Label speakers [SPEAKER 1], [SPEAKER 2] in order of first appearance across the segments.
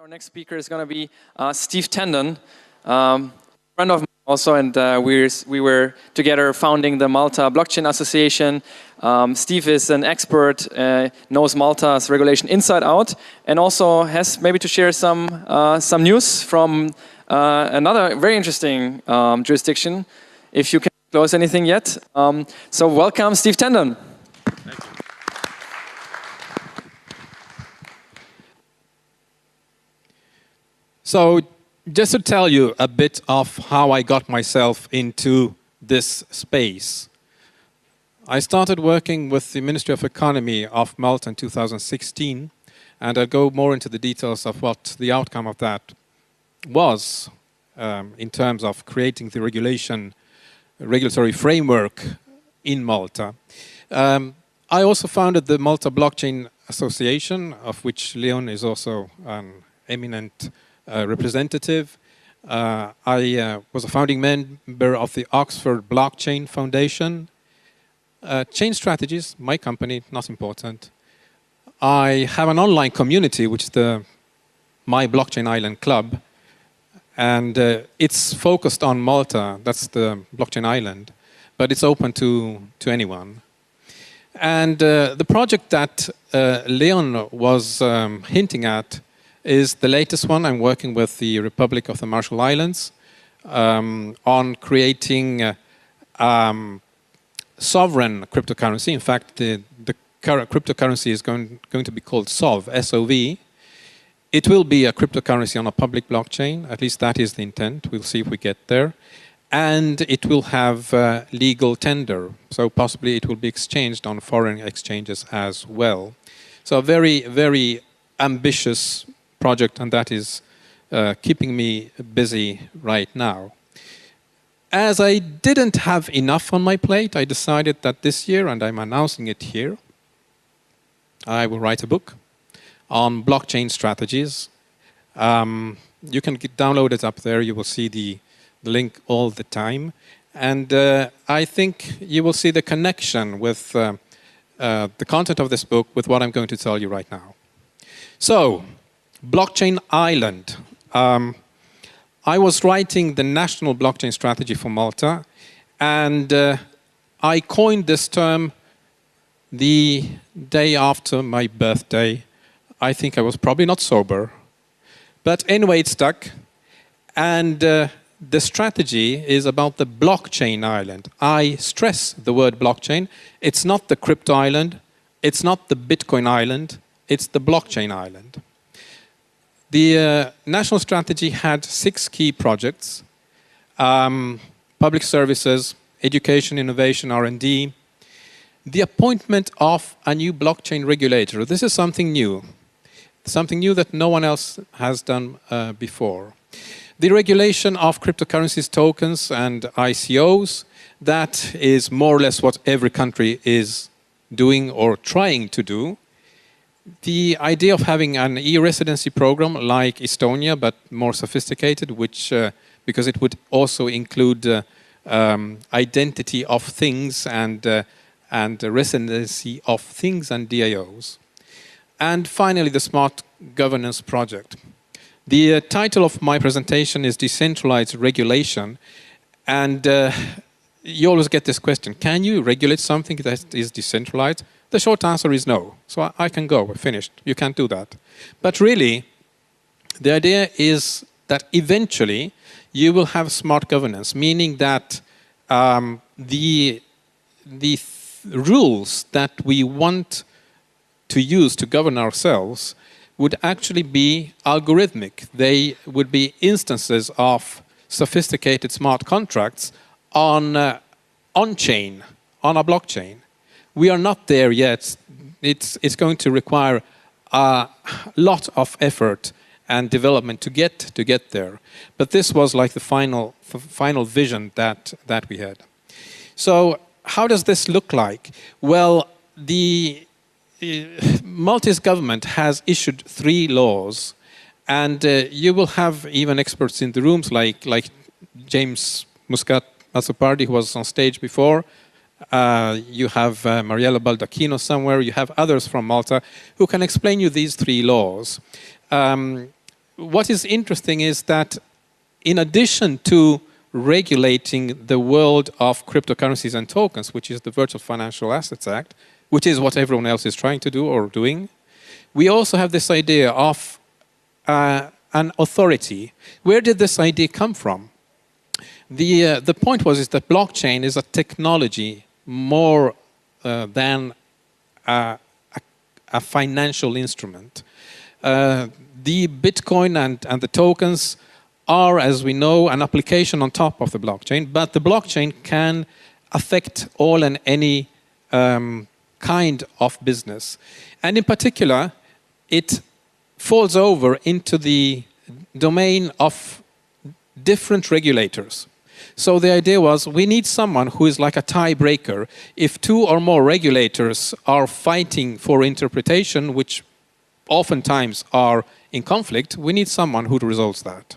[SPEAKER 1] Our next speaker is going to be Steve Tendon, friend of mine also, and we were together founding the Malta Blockchain Association. Steve is an expert, knows Malta's regulation inside out, and also has maybe to share some news from another very interesting jurisdiction, if you can close anything yet. So welcome, Steve Tendon.
[SPEAKER 2] Thank you. So, just to tell you a bit of how I got myself into this space. I started working with the Ministry of Economy of Malta in 2016, and I'll go more into the details of what the outcome of that was in terms of creating the regulatory framework in Malta. I also founded the Malta Blockchain Association, of which Leon is also an eminent representative. I was a founding member of the Oxford Blockchain Foundation. Chain Strategies, my company, not important. I have an online community, which is the My Blockchain Island Club, and it's focused on Malta. That's the blockchain island, but it's open to anyone. And the project that Leon was hinting at is the latest one. I'm working with the Republic of the Marshall Islands on creating sovereign cryptocurrency. In fact, the current cryptocurrency is going to be called SOV, S-O-V. It will be a cryptocurrency on a public blockchain. At least that is the intent. We'll see if we get there. And it will have legal tender. So possibly it will be exchanged on foreign exchanges as well. So a very, very ambitious project, and that is keeping me busy right now. As I didn't have enough on my plate, I decided that this year, and I'm announcing it here, I will write a book on blockchain strategies. You can download it up there. You will see the link all the time. And I think you will see the connection with the content of this book with what I'm going to tell you right now. So, Blockchain Island. I was writing the national blockchain strategy for Malta, and I coined this term the day after my birthday. I think I was probably not sober, but anyway, it stuck. And the strategy is about the blockchain island. I stress the word blockchain. It's not the crypto island. It's not the Bitcoin island. It's the blockchain island. The national strategy had 6 key projects: public services, education, innovation, R&D, the appointment of a new blockchain regulator. This is something new that no one else has done before. The regulation of cryptocurrencies, tokens, and ICOs. That is more or less what every country is doing or trying to do. The idea of having an e-residency program like Estonia, but more sophisticated, which because it would also include identity of things and residency of things and DAOs. And finally, the smart governance project. The title of my presentation is Decentralized Regulation, and you always get this question: can you regulate something that is decentralized? The short answer is no. So I can go, we're finished. You can't do that. But really, the idea is that eventually you will have smart governance, meaning that the rules that we want to use to govern ourselves would actually be algorithmic. They would be instances of sophisticated smart contracts on-chain, on a blockchain. We are not there yet. It's going to require a lot of effort and development to get there. But this was like the final vision that we had. So how does this look like? Well, the Maltese government has issued 3 laws, and you will have even experts in the rooms like James Muscat Mazzopardi, who was on stage before. You have Mariella Baldacchino somewhere. You have others from Malta who can explain you these 3 laws. what is interesting is that in addition to regulating the world of cryptocurrencies and tokens, which is the Virtual Financial Assets Act, which is what everyone else is trying to do or doing, we also have this idea of an authority. Where did this idea come from? The point is that blockchain is a technology more than a financial instrument. The Bitcoin and the tokens are, as we know, an application on top of the blockchain, but the blockchain can affect all and any kind of business. And in particular, it falls over into the domain of different regulators. So the idea was we need someone who is like a tiebreaker. If two or more regulators are fighting for interpretation, which oftentimes are in conflict, we need someone who resolves that.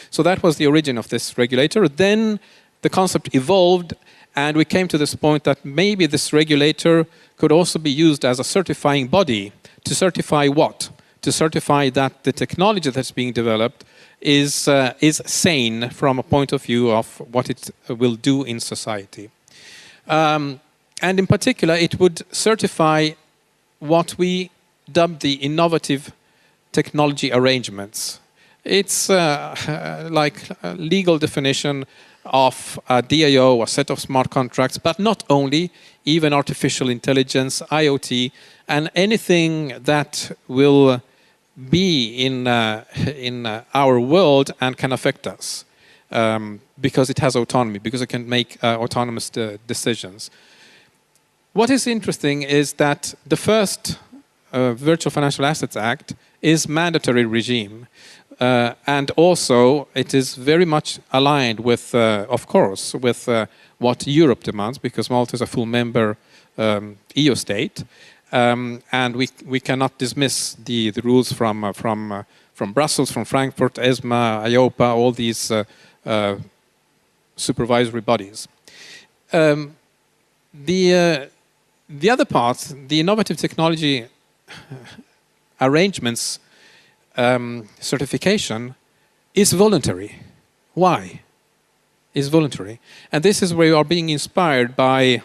[SPEAKER 2] So that was the origin of this regulator. Then the concept evolved, and we came to this point that maybe this regulator could also be used as a certifying body. To certify what? To certify that the technology that's being developed is sane from a point of view of what it will do in society. And in particular, it would certify what we dub the innovative technology arrangements. It's like a legal definition of a DAO, a set of smart contracts, but not only, even artificial intelligence, IoT, and anything that will be in our world and can affect us because it has autonomy, because it can make autonomous decisions. What is interesting is that the first Virtual Financial Assets Act is mandatory regime. And also, it is very much aligned with, of course, with what Europe demands, because Malta is a full member EU state. And we cannot dismiss the rules from Brussels, from Frankfurt, ESMA, IOPA, all these supervisory bodies. The other part, the innovative technology arrangements certification, is voluntary. Why? Is voluntary. And this is where you are being inspired by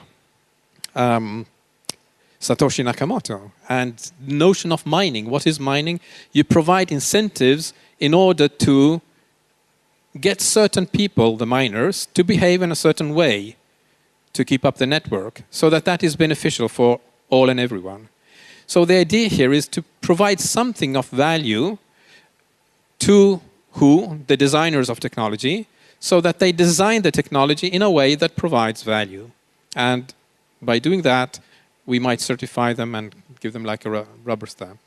[SPEAKER 2] Satoshi Nakamoto and the notion of mining. What is mining? You provide incentives in order to get certain people, the miners, to behave in a certain way to keep up the network, so that that is beneficial for all and everyone. So the idea here is to provide something of value to who? The designers of technology, so that they design the technology in a way that provides value. And by doing that, we might certify them and give them like a rubber stamp.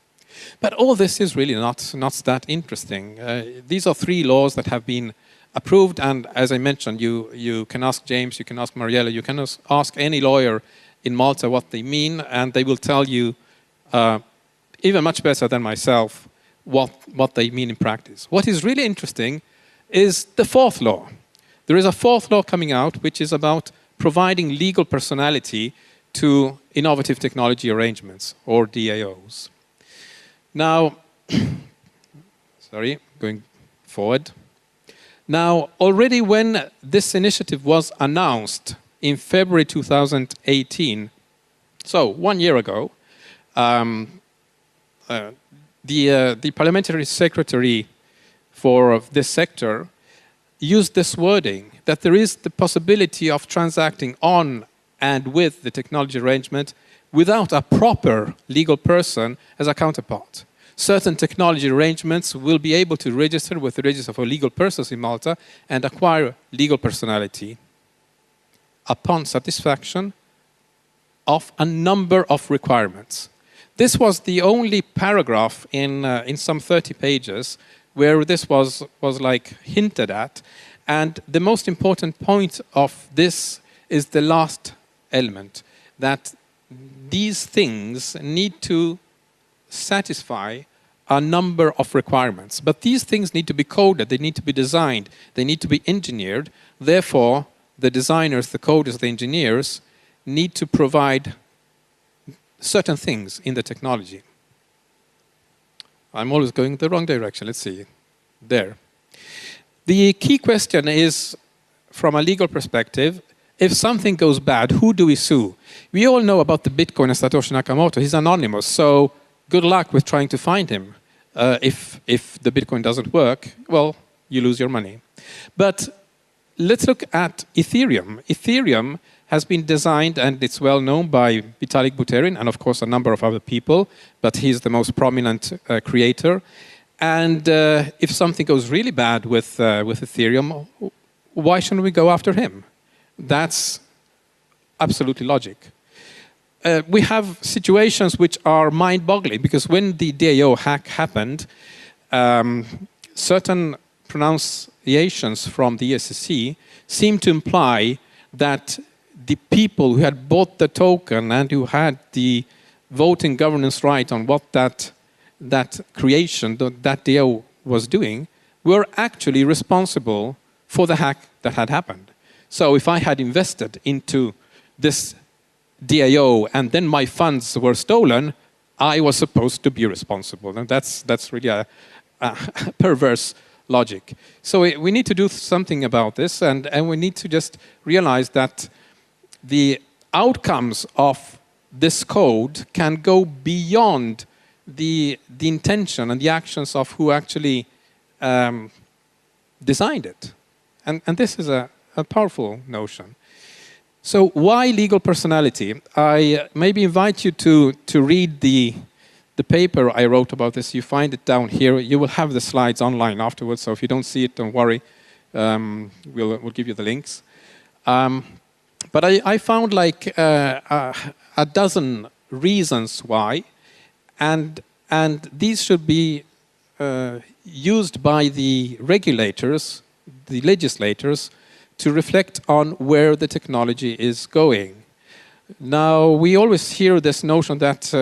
[SPEAKER 2] But all this is really not that interesting. These are 3 laws that have been approved, and as I mentioned, you can ask James, you can ask Mariella, you can ask any lawyer in Malta what they mean, and they will tell you even much better than myself what they mean in practice. What is really interesting is the 4th law. There is a 4th law coming out, which is about providing legal personality to innovative technology arrangements, or DAOs. Now, sorry, going forward. Now, already when this initiative was announced in February 2018, so 1 year ago, the parliamentary secretary for this sector used this wording, that there is the possibility of transacting on and with the technology arrangement without a proper legal person as a counterpart. Certain technology arrangements will be able to register with the Register for Legal Persons in Malta and acquire legal personality upon satisfaction of a number of requirements. This was the only paragraph in some 30 pages where this was like hinted at. And the most important point of this is the last element, that these things need to satisfy a number of requirements. But these things need to be coded, they need to be designed, they need to be engineered. Therefore, the designers, the coders, the engineers need to provide certain things in the technology. I'm always going the wrong direction. Let's see. there. The key question is, from a legal perspective, if something goes bad, who do we sue? We all know about the Bitcoin and Satoshi Nakamoto. He's anonymous, so good luck with trying to find him. If the Bitcoin doesn't work, well, you lose your money. But let's look at Ethereum. Ethereum has been designed, and it's well known by Vitalik Buterin and, of course, a number of other people, but he's the most prominent creator. And if something goes really bad with Ethereum, why shouldn't we go after him? That's absolutely logic. We have situations which are mind-boggling, because when the DAO hack happened, certain pronunciations from the SEC seemed to imply that the people who had bought the token and who had the voting governance right on what that creation, that DAO was doing, were actually responsible for the hack that had happened. So if I had invested into this DAO and then my funds were stolen, I was supposed to be responsible. And that's really a perverse logic. So we need to do something about this, and we need to just realize that the outcomes of this code can go beyond the intention and the actions of who actually designed it. And this is a powerful notion. So why legal personality? I maybe invite you to read the paper I wrote about this. You find it down here. You will have the slides online afterwards, so if you don't see it, don't worry. We'll give you the links. But I found like a dozen reasons why, and these should be used by the regulators, the legislators, to reflect on where the technology is going. Now, we always hear this notion that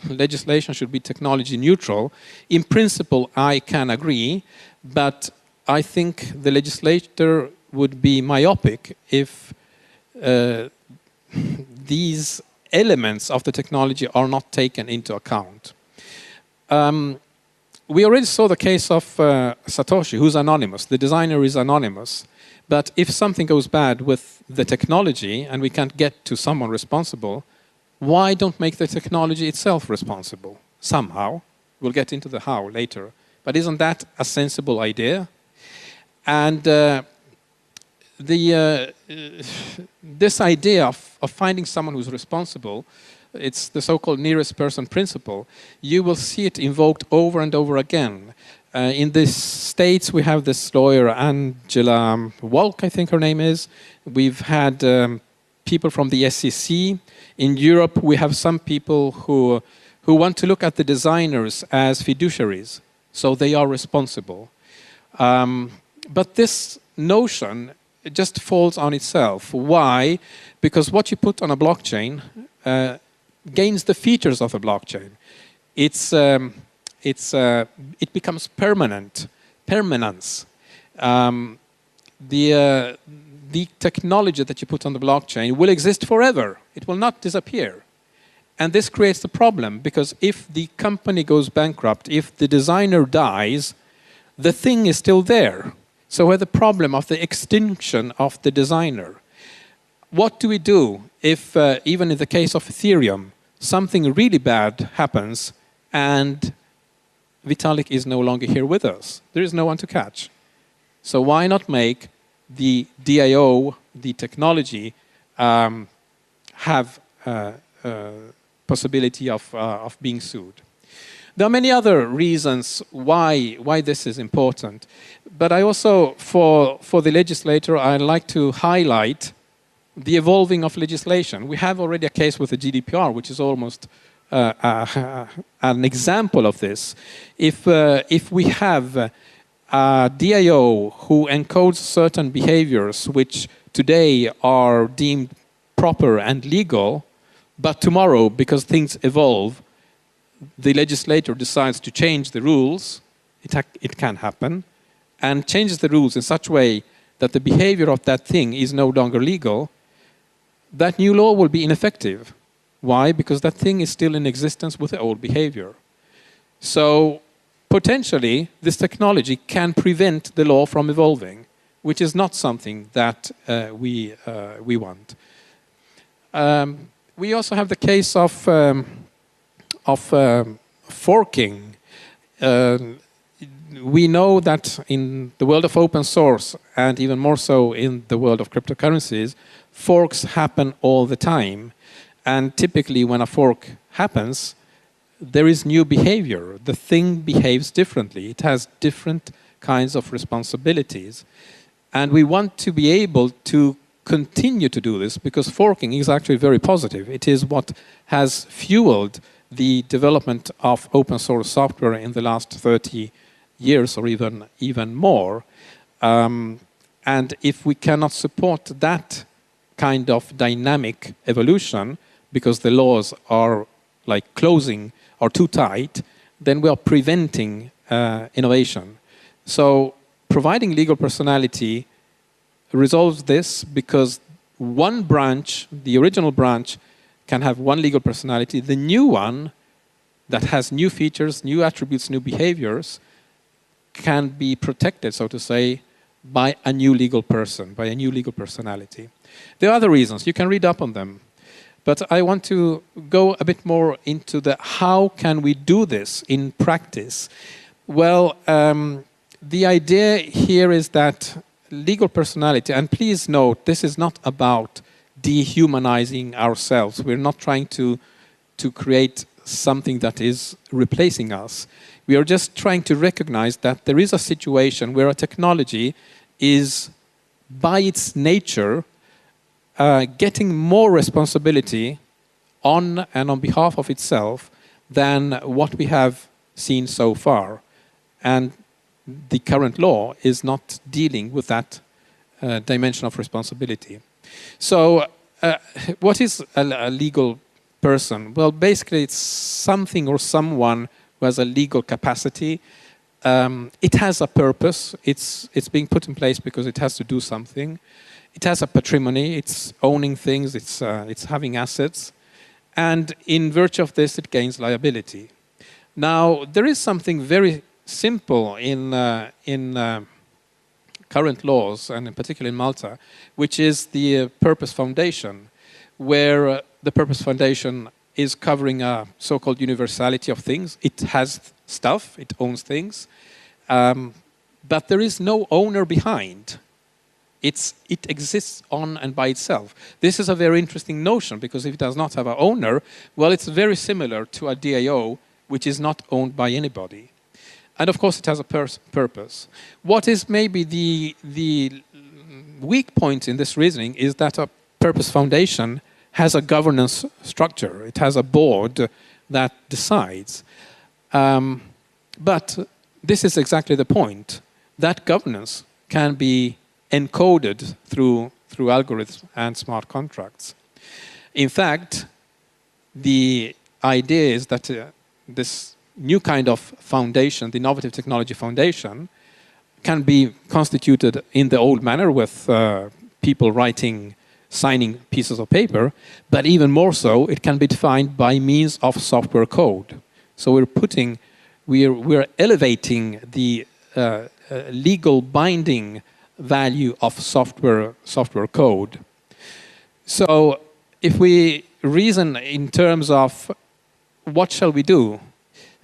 [SPEAKER 2] legislation should be technology neutral. In principle, I can agree, but I think the legislator would be myopic if these elements of the technology are not taken into account. We already saw the case of Satoshi, who's anonymous. The designer is anonymous. But if something goes bad with the technology and we can't get to someone responsible, why don't make the technology itself responsible somehow? We'll get into the how later. But isn't that a sensible idea? And this idea of finding someone who's responsible, it's the so-called nearest person principle. You will see it invoked over and over again. In the States, we have this lawyer, Angela Walk, I think her name is. We've had people from the SEC. In Europe, we have some people who want to look at the designers as fiduciaries, so they are responsible. But this notion just falls on itself. Why? Because what you put on a blockchain gains the features of a blockchain. It becomes permanence. The technology that you put on the blockchain will exist forever. It will not disappear. And this creates the problem, because if the company goes bankrupt, if the designer dies, the thing is still there. So we have the problem of the extinction of the designer. What do we do if, even in the case of Ethereum, something really bad happens and Vitalik is no longer here with us? There is no one to catch. So why not make the DAO, the technology, have possibility of being sued? There are many other reasons why this is important. But I also, for the legislator, I'd like to highlight the evolving of legislation. We have already a case with the GDPR, which is almost an example of this. If we have a DAO who encodes certain behaviors which today are deemed proper and legal, but tomorrow, because things evolve, the legislator decides to change the rules, it can happen, and changes the rules in such a way that the behavior of that thing is no longer legal, that new law will be ineffective. Why? Because that thing is still in existence with the old behavior. So potentially, this technology can prevent the law from evolving, which is not something that we want. We also have the case of forking. We know that in the world of open source, and even more so in the world of cryptocurrencies, forks happen all the time. And typically when a fork happens, there is new behavior. The thing behaves differently. It has different kinds of responsibilities. And we want to be able to continue to do this because forking is actually very positive. It is what has fueled the development of open source software in the last 30 years or even more. And if we cannot support that kind of dynamic evolution because the laws are like closing or too tight, then we are preventing innovation. So providing legal personality resolves this because one branch, the original branch, can have one legal personality. The new one that has new features, new attributes, new behaviors can be protected, so to say, by a new legal person, by a new legal personality. There are other reasons. You can read up on them. But I want to go a bit more into the how can we do this in practice. Well, the idea here is that legal personality, and please note, this is not about dehumanizing ourselves. We're not trying to create something that is replacing us. We are just trying to recognize that there is a situation where a technology is, by its nature, getting more responsibility on and on behalf of itself than what we have seen so far. And the current law is not dealing with that dimension of responsibility. So what is a legal person? Well, basically it's something or someone who has a legal capacity. It has a purpose. It's being put in place because it has to do something. It has a patrimony. It's owning things. It's having assets. And in virtue of this, it gains liability. Now, there is something very simple in current laws, and in particular in Malta, which is the Purpose Foundation, where the Purpose Foundation is covering a so-called universality of things. It has stuff, it owns things, but there is no owner behind. It exists on and by itself. This is a very interesting notion, because if it does not have an owner, well, it's very similar to a DAO, which is not owned by anybody. And of course, it has a purpose. What is maybe the weak point in this reasoning is that a Purpose Foundation has a governance structure. It has a board that decides. But this is exactly the point. That governance can be encoded through algorithms and smart contracts. In fact, the idea is that this new kind of foundation, the Innovative Technology Foundation, can be constituted in the old manner with people signing pieces of paper, but even more so, it can be defined by means of software code. So we're elevating the legal binding value of software code. So if we reason in terms of what shall we do,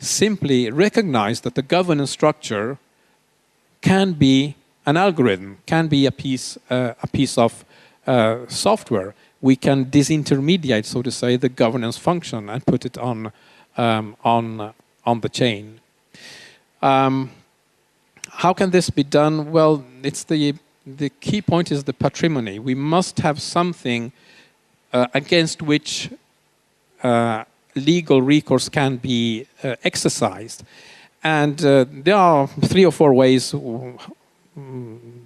[SPEAKER 2] simply recognize that the governance structure can be an algorithm, can be a piece of software. We can disintermediate, so to say, the governance function and put it on the chain. How can this be done? Well, it's the key point is the patrimony. We must have something against which legal recourse can be exercised. And there are 3 or 4 ways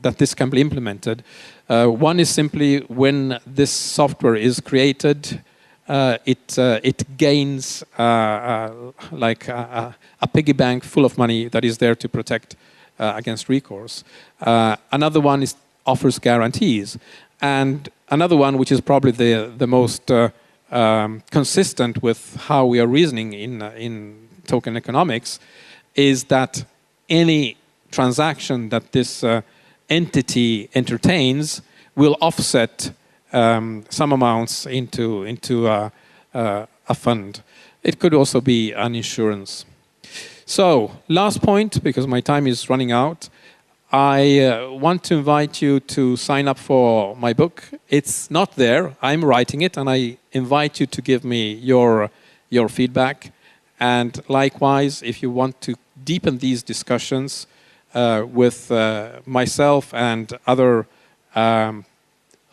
[SPEAKER 2] that this can be implemented. One is simply when this software is created, it gains like a piggy bank full of money that is there to protect against recourse. Another one offers guarantees. And another one, which is probably the most consistent with how we are reasoning in token economics, is that any transaction that this entity entertains will offset some amounts into a fund. It could also be an insurance. So, last point, because my time is running out. I want to invite you to sign up for my book. It's not there. I'm writing it, and I invite you to give me your feedback. And likewise, if you want to deepen these discussions with myself and other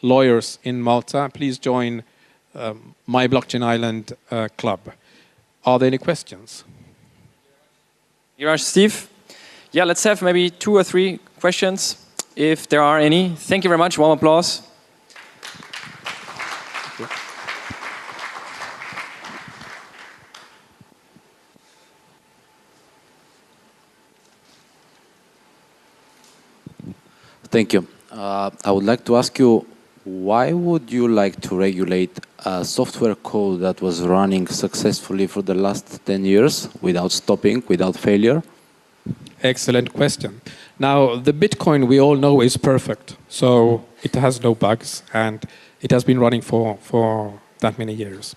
[SPEAKER 2] lawyers in Malta, please join my Blockchain Island club. Are there any questions?
[SPEAKER 1] Iraj, Steve? Yeah, let's have maybe 2 or 3 questions, if there are any. Thank you very much. Warm applause.
[SPEAKER 3] Thank you. I would like to ask you, why would you like to regulate a software code that was running successfully for the last 10 years without stopping, without failure?
[SPEAKER 2] Excellent question. Now, the Bitcoin we all know is perfect. So it has no bugs, and it has been running for that many years.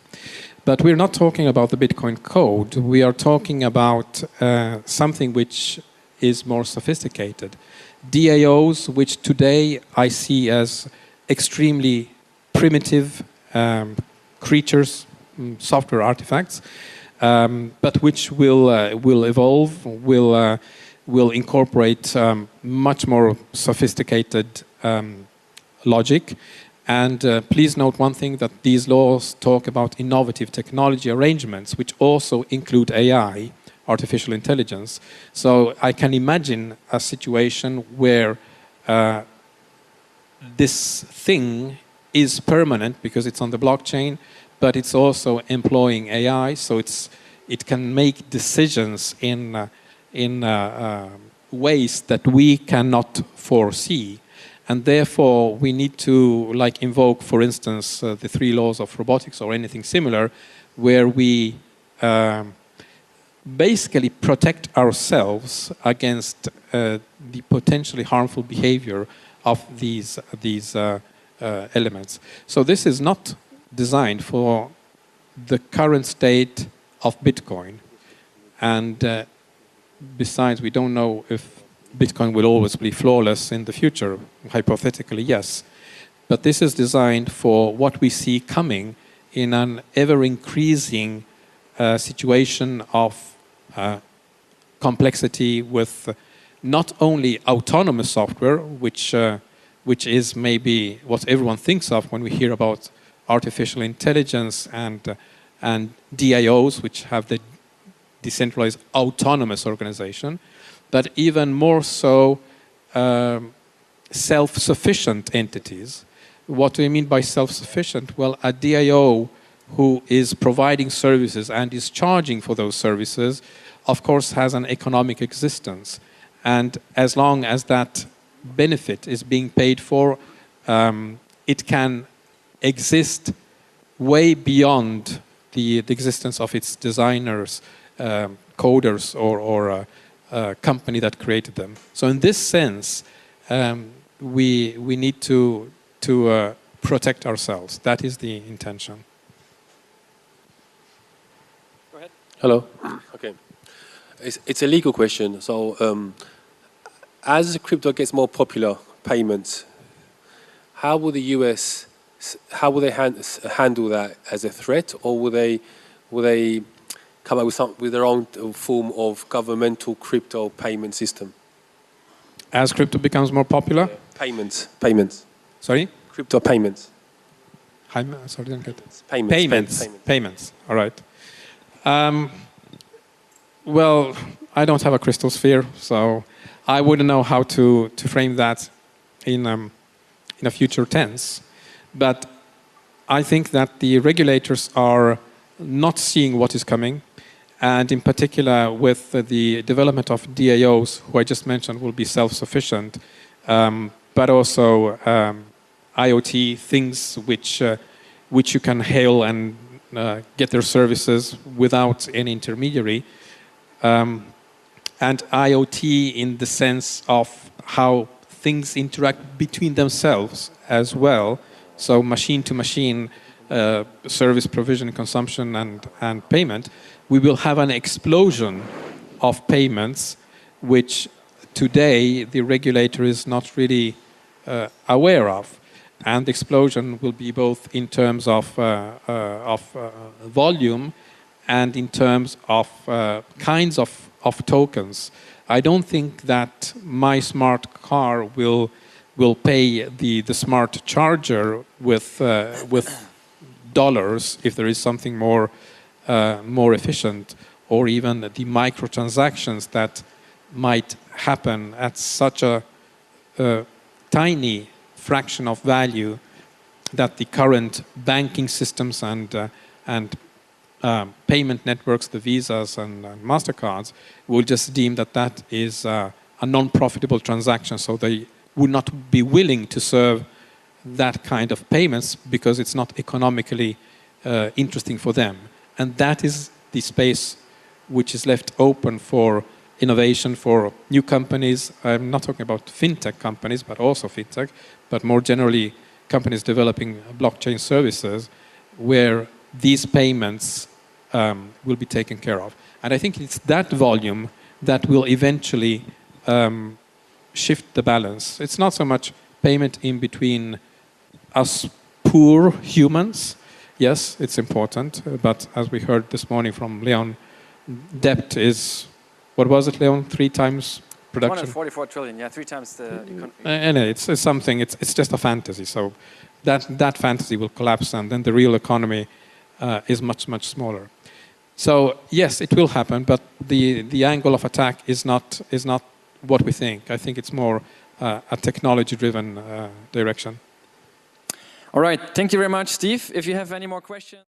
[SPEAKER 2] But we're not talking about the Bitcoin code. We are talking about something which is more sophisticated. DAOs, which today I see as extremely primitive creatures, software artifacts, but which will evolve, will incorporate much more sophisticated logic. And please note one thing, that these laws talk about innovative technology arrangements, which also include AI, artificial intelligence. So I can imagine a situation where this thing is permanent because it's on the blockchain, but it's also employing AI, so it can make decisions in ways that we cannot foresee. And therefore, we need to invoke, for instance, the 3 laws of robotics or anything similar, where we basically protect ourselves against the potentially harmful behavior of these elements. So this is not designed for the current state of Bitcoin. And besides, we don't know if Bitcoin will always be flawless in the future. Hypothetically, yes. But this is designed for what we see coming in an ever-increasing situation of complexity, with not only autonomous software, which is maybe what everyone thinks of when we hear about artificial intelligence and DAOs, which have the decentralized autonomous organization, but even more so self-sufficient entities. What do you mean by self-sufficient? Well, a DAO who is providing services and is charging for those services, of course, has an economic existence. And as long as that benefit is being paid for, it can exist way beyond the existence of its designers, coders, or company that created them. So in this sense, we need to protect ourselves. That is the intention.
[SPEAKER 1] Go ahead.
[SPEAKER 4] Hello. Okay. It's a legal question. So as crypto gets more popular, payments, how will the US, how will they handle that as a threat, or will they come up with their own form of governmental crypto payment system?
[SPEAKER 2] As crypto becomes more popular?
[SPEAKER 4] Payments.
[SPEAKER 2] Sorry?
[SPEAKER 4] Crypto payments.
[SPEAKER 2] Sorry, I didn't get it.
[SPEAKER 4] Payments.
[SPEAKER 2] All right. Well, I don't have a crystal sphere, so I wouldn't know how to frame that in a future tense. But I think that the regulators are not seeing what is coming, and in particular with the development of DAOs, who I just mentioned will be self-sufficient, but also IoT, things which you can hail and get their services without any intermediary. and IoT in the sense of how things interact between themselves as well. So machine-to-machine service provision, consumption, and payment. We will have an explosion of payments, which today the regulator is not really aware of. And the explosion will be both in terms of volume and in terms of kinds of tokens. I don't think that my smart car will pay the smart charger with dollars if there is something more efficient, or even the microtransactions that might happen at such a tiny fraction of value that the current banking systems and payment networks, the Visas and MasterCards, will just deem that is a non-profitable transaction. So they would not be willing to serve that kind of payments because it's not economically interesting for them. And that is the space which is left open for innovation for new companies. I'm not talking about fintech companies, but also fintech, but more generally companies developing blockchain services where these payments will be taken care of. And I think it's that volume that will eventually shift the balance. It's not so much payment in between us poor humans. Yes, it's important, but as we heard this morning from Leon, debt is, what was it, Leon? 3 times production?
[SPEAKER 1] 144 trillion, yeah, 3 times the economy.
[SPEAKER 2] And it's something, it's just a fantasy. So that fantasy will collapse, and then the real economy is much, much smaller. So yes, it will happen, but the angle of attack is not what we think. I think it's more a technology-driven direction.
[SPEAKER 1] All right, thank you very much, Steve. If you have any more questions.